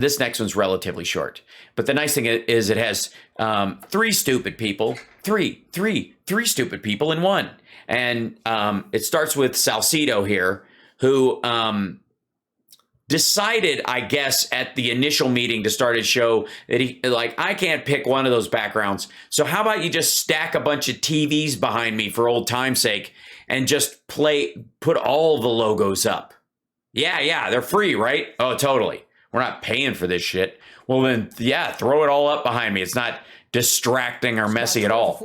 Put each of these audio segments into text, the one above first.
This next one's relatively short. But the nice thing is it has three stupid people. Three stupid people in one. And it starts with Salcido here, who decided, I guess, at the initial meeting to start his show that he, like, I can't pick one of those backgrounds. So how about you just stack a bunch of TVs behind me for old time's sake and just put all the logos up? Yeah, they're free, right? Oh, totally. We're not paying for this shit. Well, then, yeah, throw it all up behind me. It's not distracting or messy at all.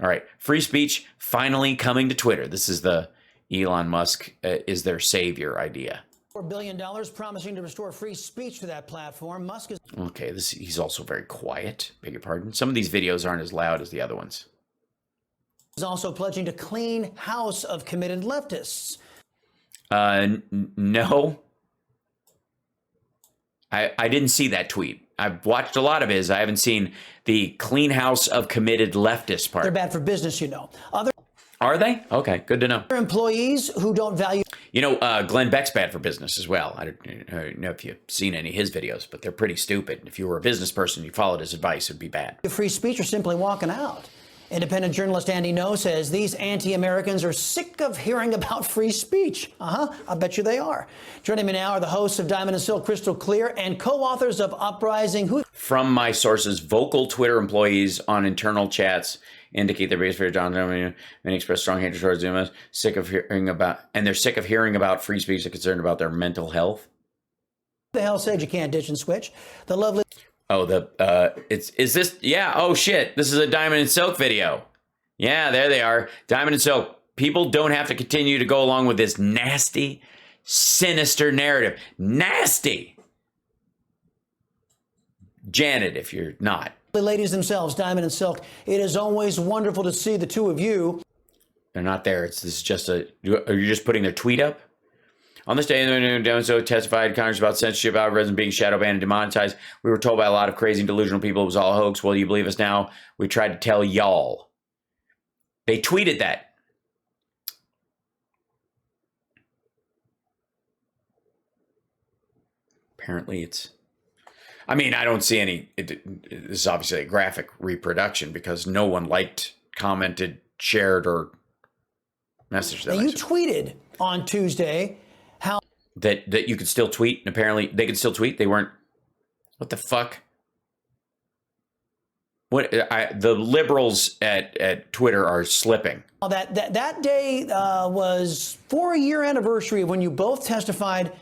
All right. Free speech finally coming to Twitter. This is the Elon Musk is their savior idea. $4 billion promising to restore free speech to that platform. Musk is... Okay, he's also very quiet. Beg your pardon. Some of these videos aren't as loud as the other ones. Is also pledging to clean house of committed leftists. No. I didn't see that tweet. I've watched a lot of his. I haven't seen the clean house of committed leftists part. They're bad for business, you know. Are they? Okay, good to know. Employees who don't value... You know, Glenn Beck's bad for business as well. I don't know if you've seen any of his videos, but they're pretty stupid. If you were a business person, you followed his advice, it'd be bad. Free speech are simply walking out. Independent journalist Andy No says these anti-Americans are sick of hearing about free speech. I bet you they are. Joining me now are the hosts of Diamond and Silk Crystal Clear and co-authors of Uprising. From my sources, vocal Twitter employees on internal chats indicate their base for John Zimmerman and express strong hatred towards Zuma. They're sick of hearing about free speech and concerned about their mental health. The hell said you can't ditch and switch? The lovely... Oh, is this? Yeah. Oh shit. This is a Diamond and Silk video. Yeah, there they are. Diamond and Silk. People don't have to continue to go along with this nasty, sinister narrative. Nasty. Janet, if you're not. The ladies themselves, Diamond and Silk. It is always wonderful to see the two of you. They're not there. This is just are you just putting their tweet up? On this day, Demonso testified to Congress about censorship algorithms being shadow banned and demonetized. We were told by a lot of crazy and delusional people it was all a hoax. Well, you believe us now? We tried to tell y'all. They tweeted that. Apparently it's... I mean, I don't see any... This is obviously a graphic reproduction because no one liked, commented, shared, or messaged them. Now, you tweeted on Tuesday... That you could still tweet, and apparently they could still tweet. They weren't. What the fuck? The liberals at Twitter are slipping. That day was 4-year anniversary of when you both testified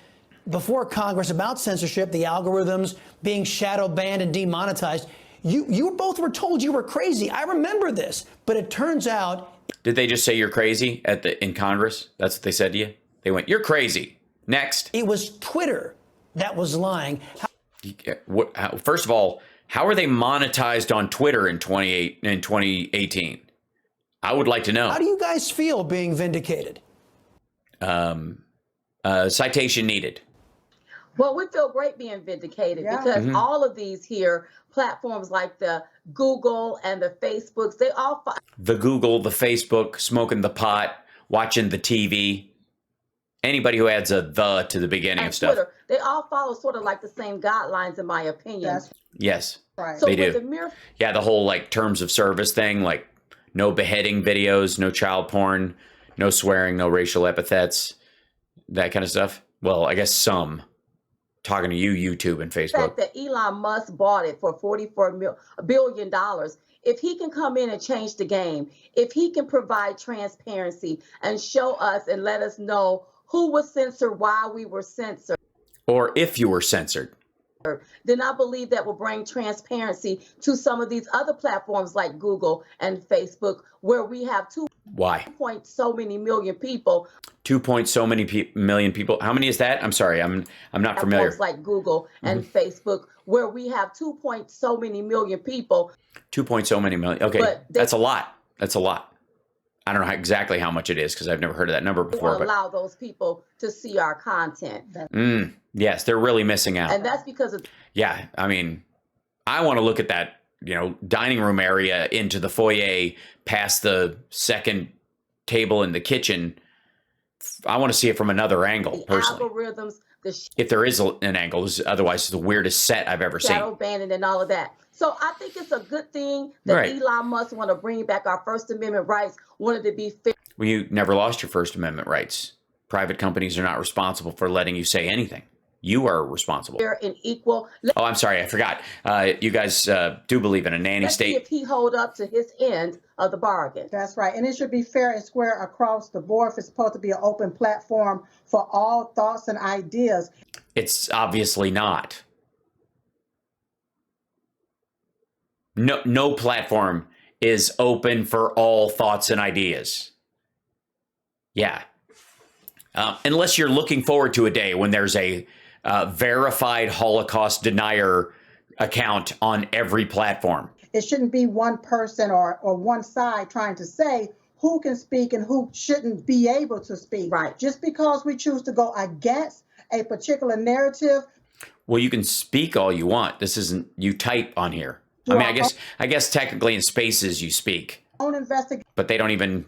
before Congress about censorship, the algorithms being shadow banned and demonetized. You both were told you were crazy. I remember this, but it turns out. Did they just say you're crazy in Congress? That's what they said to you? They went, you're crazy. Next. It was Twitter that was lying. First of all, how are they monetized on Twitter in 2018? I would like to know. How do you guys feel being vindicated? Citation needed. Well, we feel great being vindicated because all of these here platforms like the Google and the Facebooks, they all... The Google, the Facebook, smoking the pot, watching the TV. Anybody who adds a "the" to the beginning of stuff. Twitter, they all follow sort of like the same guidelines, in my opinion. Yes, right. They do. The whole like terms of service thing, like no beheading videos, no child porn, no swearing, no racial epithets, that kind of stuff. Well, I guess some. Talking to you, YouTube and Facebook. The fact that Elon Musk bought it for $44 billion. If he can come in and change the game, if he can provide transparency and show us and let us know who was censored, why we were censored. Or if you were censored. Then I believe that will bring transparency to some of these other platforms like Google and Facebook, where we have so many million people. 2 so many million people. How many is that? I'm sorry, I'm not familiar. Platforms like Google and Facebook, where we have so many million people. 2 so many million. Okay, that's a lot. That's a lot. I don't know exactly how much it is because I've never heard of that number before. But allow those people to see our content. Yes, they're really missing out. And that's because of... Yeah, I mean, I want to look at that, dining room area into the foyer past the second table in the kitchen. I want to see it from another angle, personally. Algorithms, the If there is an angle, otherwise it's the weirdest set I've ever seen. shadow banning and all of that. So I think it's a good thing that Right. Elon Musk want to bring back our First Amendment rights, wanted to be fair Well, you never lost your First Amendment rights. Private companies are not responsible for letting you say anything. You are responsible. and equal. Oh, I'm sorry, I forgot. You guys do believe in a nanny Let's see state. if he hold up to his end of the bargain. That's right. And it should be fair and square across the board. It's supposed to be an open platform for all thoughts and ideas. It's obviously not. No platform is open for all thoughts and ideas. Yeah. Unless you're looking forward to a day when there's a verified Holocaust denier account on every platform. It shouldn't be one person or one side trying to say who can speak and who shouldn't be able to speak. Right. Just because we choose to go against a particular narrative. Well, you can speak all you want. This isn't, you type on here. I mean, I guess technically in Spaces you speak, Own investigation but they don't even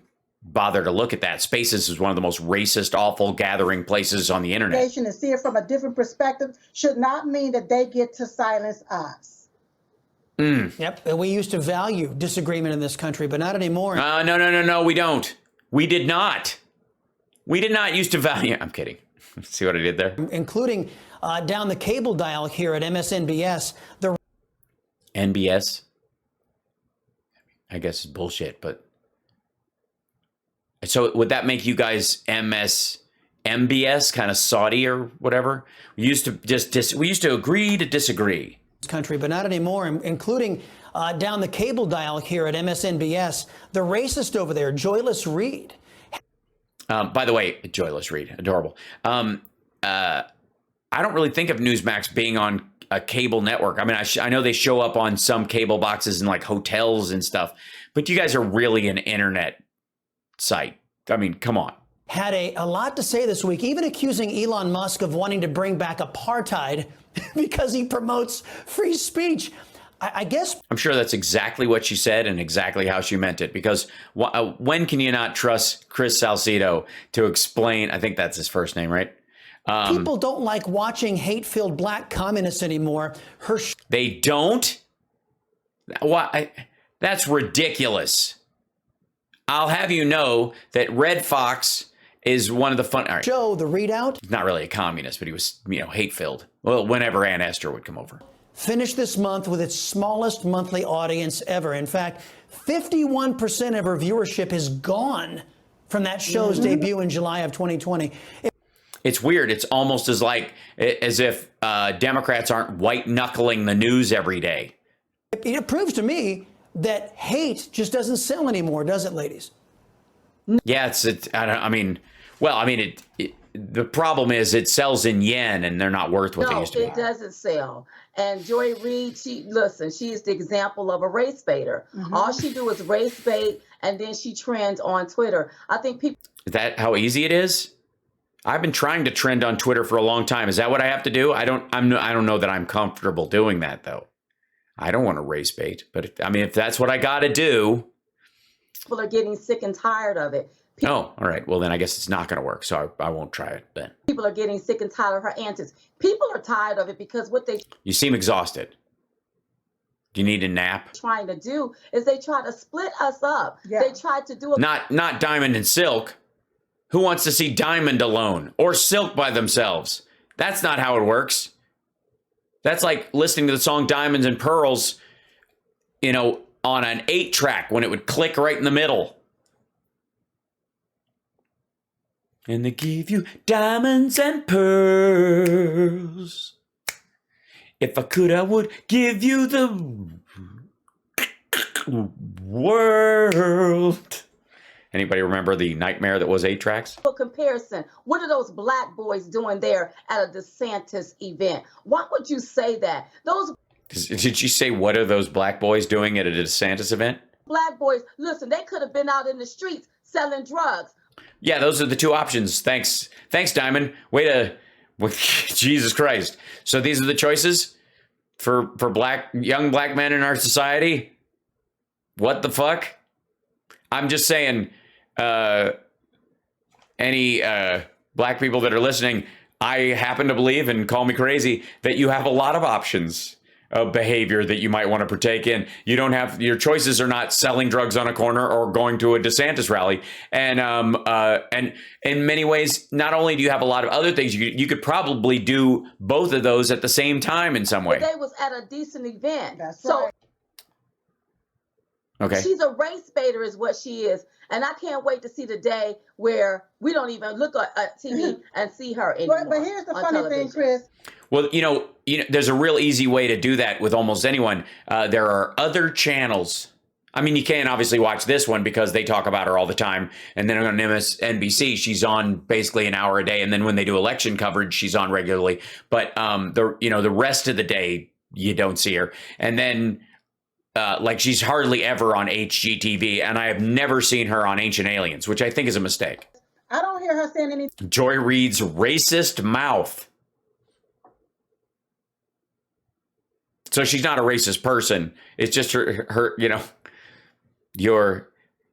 bother to look at that. Spaces is one of the most racist, awful gathering places on the internet. and see it from a different perspective should not mean that they get to silence us. Yep. And we used to value disagreement in this country, but not anymore. No, we don't. We did not. We did not used to value. I'm kidding. See what I did there? Including down the cable dial here at MSNBS. The NBS? I guess it's bullshit, but. So would that make you guys MBS, kind of Saudi or whatever? We used to we used to agree to disagree. country, but not anymore, including down the cable dial here at MSNBS. The racist over there, Joyless Reed. By the way, Joyless Reed, adorable. I don't really think of Newsmax being on a cable network. I mean, I know they show up on some cable boxes in like hotels and stuff, but you guys are really an internet site. I mean, come on. Had a lot to say this week, even accusing Elon Musk of wanting to bring back apartheid because he promotes free speech. I guess I'm sure that's exactly what she said and exactly how she meant it, because when can you not trust Chris Salcido to explain? I think that's his first name, right? people don't like watching hate-filled black communists anymore. They don't? Why? That's ridiculous. I'll have you know that Red Fox is one of the fun. All right. Show, the readout, He's not really a communist, but he was, hate-filled. Well, whenever Aunt Esther would come over. finished this month with its smallest monthly audience ever. In fact, 51% of her viewership is gone from that show's debut in July of 2020. It's weird. It's almost as if Democrats aren't white-knuckling the news every day. It proves to me that hate just doesn't sell anymore, does it, ladies? Yeah, the problem is it sells in yen and they're not worth what they No, used to be. it doesn't sell. And Joy Reid, she is the example of a race baiter. All she do is race bait, and then she trends on Twitter. I think people. Is that how easy it is? I've been trying to trend on Twitter for a long time. Is that what I have to do? I don't know that I'm comfortable doing that, though. I don't want to race bait, but if that's what I got to do. People are getting sick and tired of it. Oh, all right. Well, then I guess it's not going to work, so I won't try it then. People are getting sick and tired of her antics. People are tired of it because what they You seem exhausted. Do you need a nap? trying to do is they try to split us up. Yeah. They try to do a Not Diamond and Silk. Who wants to see Diamond alone or Silk by themselves? That's not how it works. That's like listening to the song Diamonds and Pearls, on an 8-track when it would click right in the middle. And they give you diamonds and pearls. If I could, I would give you the world. Anybody remember the nightmare that was 8 tracks? comparison. What are those black boys doing there at a DeSantis event? Why would you say that? Those Did you say, what are those black boys doing at a DeSantis event? black boys, listen, they could have been out in the streets selling drugs. Yeah, those are the two options. Thanks, Diamond. Way to, Jesus Christ. So these are the choices for young black men in our society? What the fuck? I'm just saying, any black people that are listening, I happen to believe, and call me crazy, that you have a lot of options of behavior that you might want to partake in. You don't have, your choices are not selling drugs on a corner or going to a DeSantis rally. And in many ways, not only do you have a lot of other things, you could probably do both of those at the same time in some way. They was at a decent event. That's so right. Okay. she's a race baiter is what she is. And I can't wait to see the day where we don't even look at TV and see her anymore. But here's the on funny television. thing, Chris. Well, there's a real easy way to do that with almost anyone. There are other channels. I mean, you can't obviously watch this one because they talk about her all the time. And then on MSNBC, she's on basically an hour a day. And then when they do election coverage, she's on regularly. But the rest of the day, you don't see her. And then like she's hardly ever on HGTV. And I have never seen her on Ancient Aliens, which I think is a mistake. I don't hear her saying anything. Joy Reid's racist mouth. So she's not a racist person. It's just her,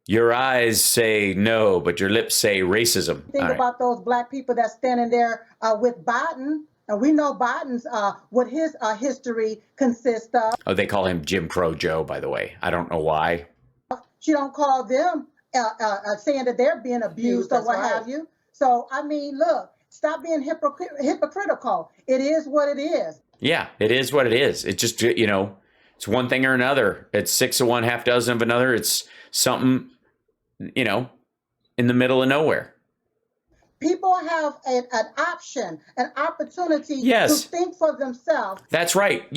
your eyes say no, but your lips say racism. Think about those black people that's standing there with Biden. And we know Biden's what his history consists of. Oh, they call him Jim Crow Joe, by the way. I don't know why. She don't call them saying that they're being abused or what have you. So, I mean, look, stop being hypocritical. It is what it is. Yeah, it is what it is. It's just, it's one thing or another. It's 6 of one, half dozen of another. It's something, in the middle of nowhere. People have an option, an opportunity to think for themselves. That's right.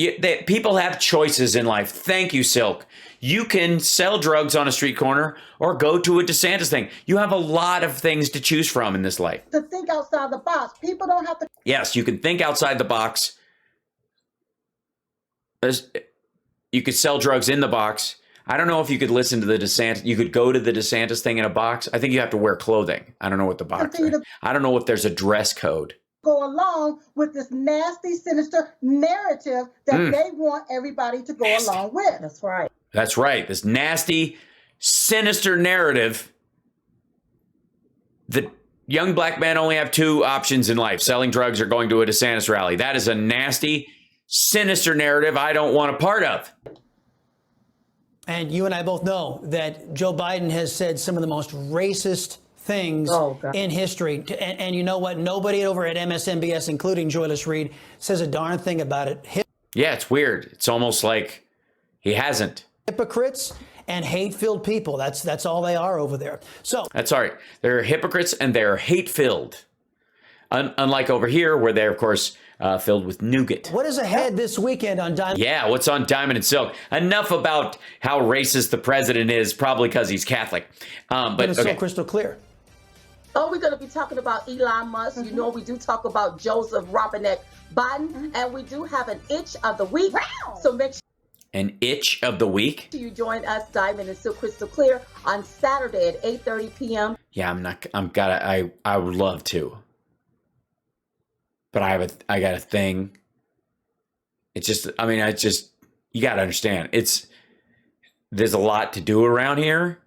People have choices in life. Thank you, Silk. You can sell drugs on a street corner or go to a DeSantis thing. You have a lot of things to choose from in this life. To think outside the box. People don't have to. Yes, you can think outside the box. You could sell drugs in the box. I don't know if you could listen to the DeSantis. You could go to the DeSantis thing in a box. I think you have to wear clothing. I don't know what the box is. I don't know if there's a dress code. Go along with this nasty, sinister narrative that they want everybody to go along with. That's right. That's right. This nasty, sinister narrative. The young black men only have two options in life: selling drugs or going to a DeSantis rally. That is a nasty, sinister narrative I don't want a part of. And you and I both know that Joe Biden has said some of the most racist things in history. And you know what? Nobody over at MSNBS, including Joyless Reed, says a darn thing about it. Yeah, it's weird. It's almost like he hasn't. Hypocrites and hate-filled people. That's all they are over there. So that's all right. They're hypocrites and they're hate-filled. Unlike over here, where they're, of course, filled with nougat. What is ahead this weekend on Diamond? Yeah, what's on Diamond and Silk? Enough about how racist the president is, probably because he's Catholic. But it's so crystal clear. Oh, we're going to be talking about Elon Musk. You know, we do talk about Joseph Robinette Biden, and we do have an itch of the week. So make sure. An itch of the week? You join us, Diamond and Silk Crystal Clear, on Saturday at 8:30 p.m. Yeah, I would love to. But I got a thing. It's just, you got to understand, there's a lot to do around here.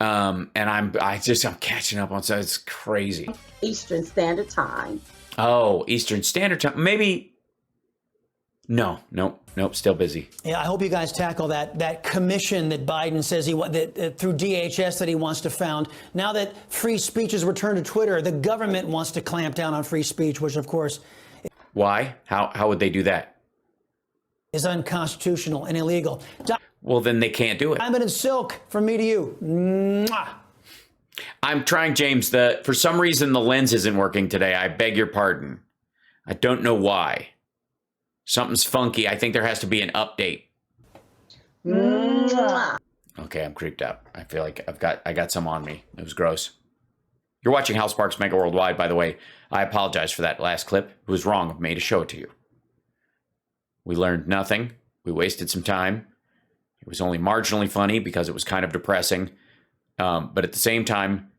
And I'm catching up on, so it's crazy. Eastern Standard Time. Oh, Eastern Standard Time. Maybe. Nope. Still busy. Yeah, I hope you guys tackle that commission that Biden says through DHS that he wants to found. Now that free speech is returned to Twitter, the government wants to clamp down on free speech, which of course. Why? How would they do that? Is unconstitutional and illegal. Well, then they can't do it. Diamond and Silk from me to you. Mwah. I'm trying, James. For some reason, the lens isn't working today. I beg your pardon. I don't know why. Something's funky. I think there has to be an update. Okay, I'm creeped out. I feel like I got some on me. It was gross. You're watching Hal Sparks Mega Worldwide, by the way. I apologize for that last clip. It was wrong of me to show it to you. We learned nothing. We wasted some time. It was only marginally funny because it was kind of depressing. But at the same time,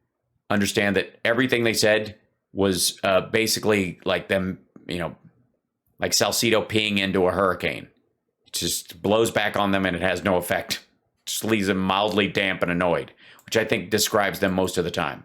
understand that everything they said was basically like them, like Salcedo peeing into a hurricane. It just blows back on them and it has no effect. Just leaves them mildly damp and annoyed, which I think describes them most of the time.